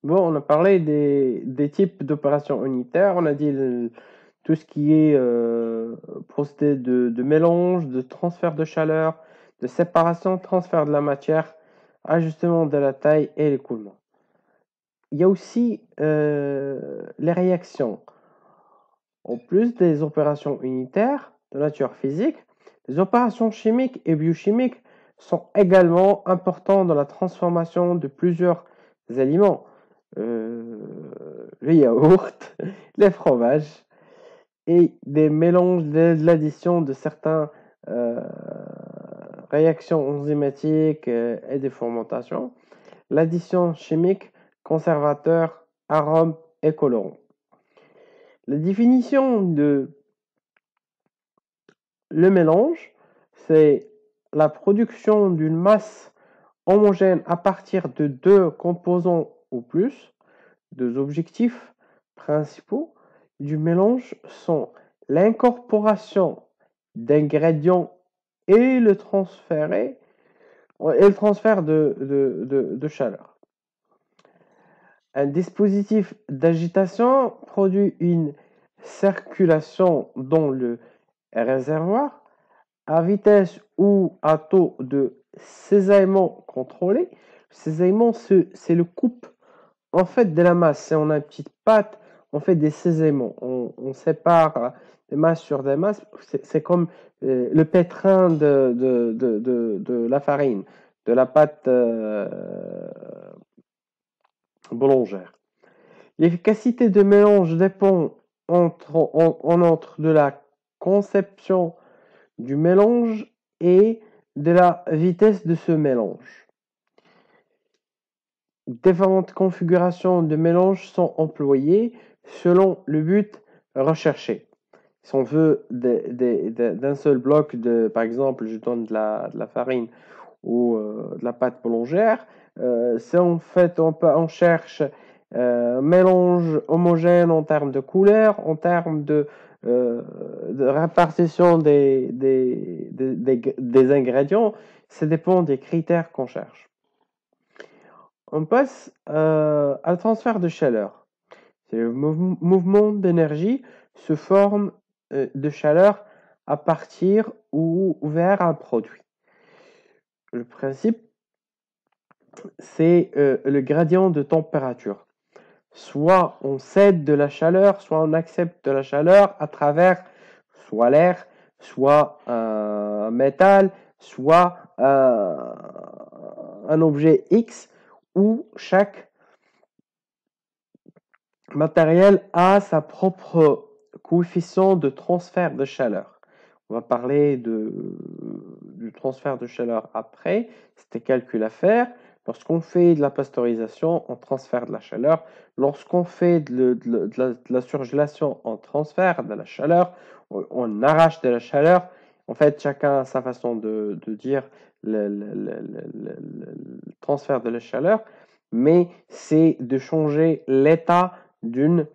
Bon, on a parlé des types d'opérations unitaires. On a dit tout ce qui est procédé de mélange, de transfert de chaleur, de séparation, transfert de la matière, ajustement de la taille et l'écoulement. Il y a aussi les réactions. En plus des opérations unitaires de nature physique, les opérations chimiques et biochimiques sont également importantes dans la transformation de plusieurs aliments. Euh, le yaourt, les fromages et des mélanges de l'addition de certaines euh, réactions enzymatiques et des fermentations, l'addition chimique, conservateur, arômes et colorants. La définition de le mélange, c'est la production d'une masse homogène à partir de deux composants ou plus. Deux objectifs principaux du mélange sont l'incorporation d'ingrédients et le transfert de chaleur. Un dispositif d'agitation produit une circulation dans le réservoir à vitesse ou à taux de cisaillement contrôlé. Le cisaillement, c'est le coupe en fait de la masse. Si on a une petite pâte, on fait des cisaillements. On sépare des masses sur des masses. C'est comme le pétrin de la farine, de la pâte boulangère. L'efficacité de mélange dépend entre de la conception du mélange et de la vitesse de ce mélange. Différentes configurations de mélange sont employées selon le but recherché. Si on veut d'un seul bloc par exemple, je donne de la farine ou de la pâte boulangère, c'est en fait on cherche un mélange homogène en termes de couleur, en termes de répartition des ingrédients. Ça dépend des critères qu'on cherche. On passe à le transfert de chaleur. C'est le mouvement d'énergie se forme de chaleur à partir ou vers un produit. Le principe, c'est le gradient de température. Soit on cède de la chaleur, soit on accepte de la chaleur à travers soit l'air, soit un métal, soit un objet X, où chaque matériel a sa propre coefficient de transfert de chaleur. On va parler du transfert de chaleur après. C'était calcul à faire. Lorsqu'on fait de la pasteurisation, on transfère de la chaleur. Lorsqu'on fait de la surgélation, on transfère de la chaleur. On arrache de la chaleur. En fait, chacun a sa façon de dire le transfert de la chaleur, mais c'est de changer l'état de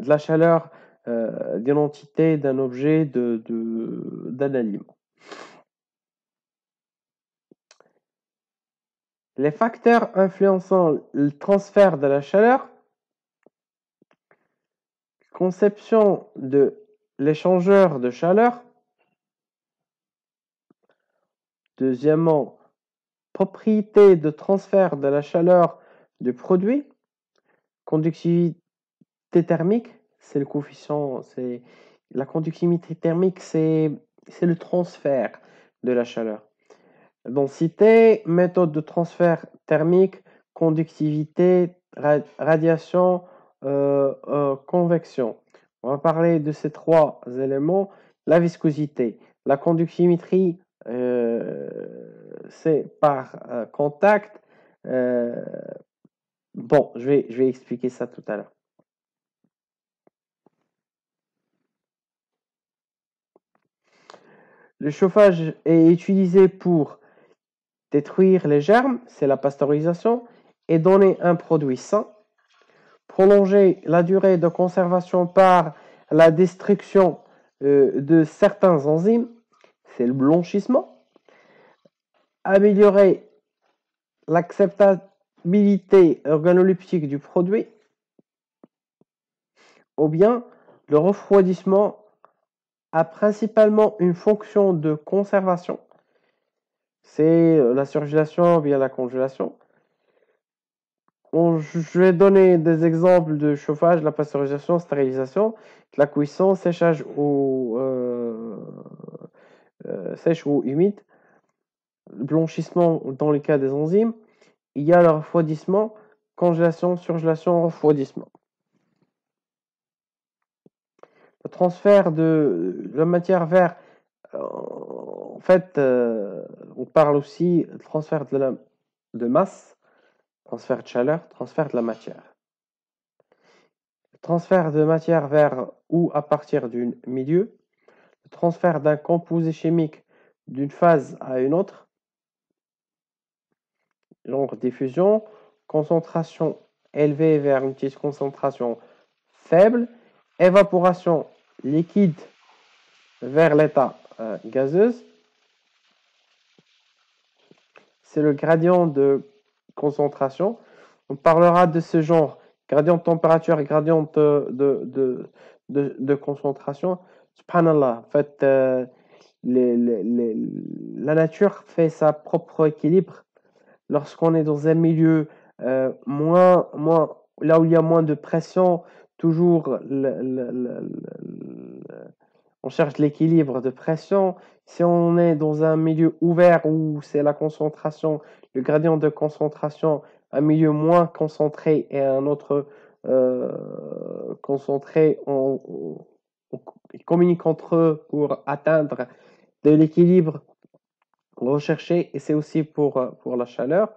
la chaleur d'une entité, d'un objet, d'un aliment. Les facteurs influençant le transfert de la chaleur, conception de l'échangeur de chaleur, deuxièmement, propriété de transfert de la chaleur du produit, conductivité thermique, c'est le coefficient, c'est la conductivité thermique, c'est le transfert de la chaleur. Densité, méthode de transfert thermique, conductivité, radiation, convection. On va parler de ces trois éléments. La viscosité, la conductimétrie, c'est par contact. Bon, je vais expliquer ça tout à l'heure. Le chauffage est utilisé pour détruire les germes, c'est la pasteurisation, et donner un produit sain. Prolonger la durée de conservation par la destruction de certains enzymes, c'est le blanchissement. Améliorer stabilité organoleptique du produit, ou bien le refroidissement a principalement une fonction de conservation. C'est la surgélation via la congélation. Je vais donner des exemples de chauffage, la pasteurisation, stérilisation, la cuisson, séchage ou sèche ou humide, blanchissement dans le cas des enzymes. Il y a le refroidissement, congélation, surgélation, refroidissement. Le transfert de la matière vers, en fait, on parle aussi de transfert de masse, transfert de chaleur, transfert de la matière. Transfert de matière vers ou à partir d'un milieu, le transfert d'un composé chimique d'une phase à une autre, genre diffusion, concentration élevée vers une petite concentration faible, évaporation liquide vers l'état gazeuse. C'est le gradient de concentration. On parlera de ce genre, gradient de température et gradient de concentration. Subhanallah, en fait, la nature fait sa propre équilibre. Lorsqu'on est dans un milieu là où il y a moins de pression, toujours on cherche l'équilibre de pression. Si on est dans un milieu ouvert où c'est la concentration, le gradient de concentration, un milieu moins concentré et un autre concentré, ils communiquent entre eux pour atteindre de l'équilibre recherché, et c'est aussi pour la chaleur.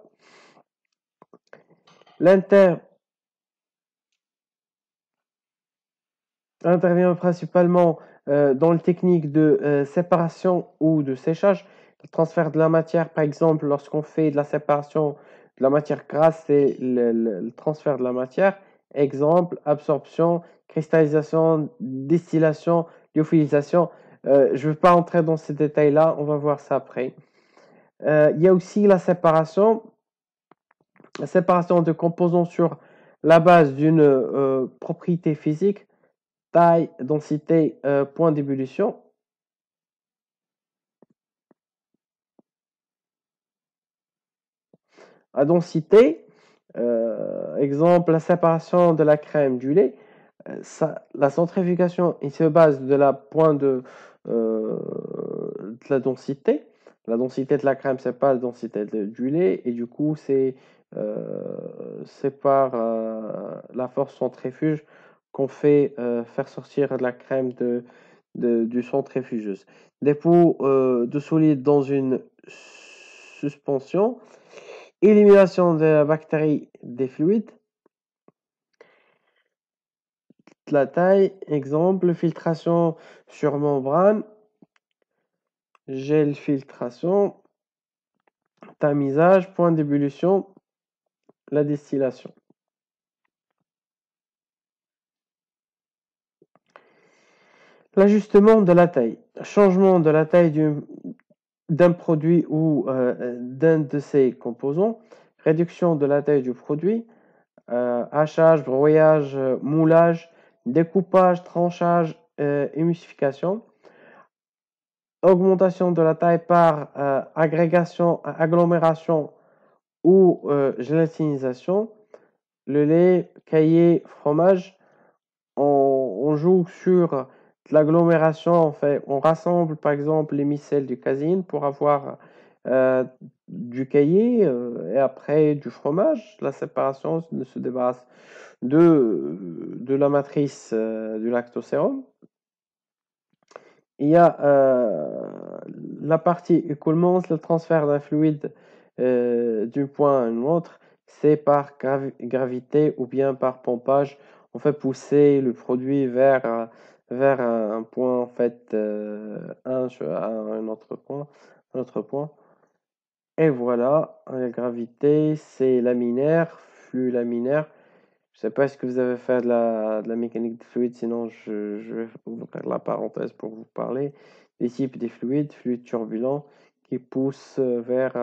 Intervient principalement dans les techniques de séparation ou de séchage. Le transfert de la matière, par exemple, lorsqu'on fait de la séparation de la matière grasse, c'est le transfert de la matière. Exemple, absorption, cristallisation, distillation, lyophilisation. Je ne vais pas entrer dans ces détails-là, on va voir ça après. Il y a aussi la séparation de composants sur la base d'une propriété physique, taille, densité, point d'ébullition. À densité, exemple, la séparation de la crème du lait. La centrifugation, il se base de la point de la densité. La densité de la crème, c'est pas la densité du lait, et du coup, c'est par la force centrifuge qu'on fait faire sortir la crème du centrifugeuse. Dépôt de solide dans une suspension, élimination de la bactérie des fluides, la taille, exemple, filtration sur membrane, gel filtration, tamisage, point d'ébullition, la distillation. L'ajustement de la taille, changement de la taille d'un produit ou d'un de ses composants, réduction de la taille du produit, hachage, broyage, moulage, découpage, tranchage, émulsification, augmentation de la taille par agrégation, agglomération ou gélatinisation. Le lait, caillé, fromage, on joue sur l'agglomération. En fait, on rassemble par exemple les micelles du caséine pour avoir du caillé et après du fromage. La séparation se débarrasse de la matrice du lactosérum. Il y a la partie écoulement, le transfert d'un fluide d'un point à un autre. C'est par gravité ou bien par pompage. On fait pousser le produit vers un point, en fait, à un autre point, Et voilà, la gravité, c'est laminaire, flux laminaire. Je ne sais pas si vous avez fait de la mécanique de fluide, sinon je vais ouvrir la parenthèse pour vous parler des types des fluides, fluides turbulents qui poussent vers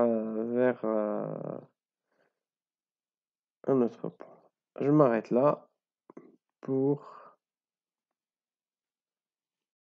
un autre point. Je m'arrête là pour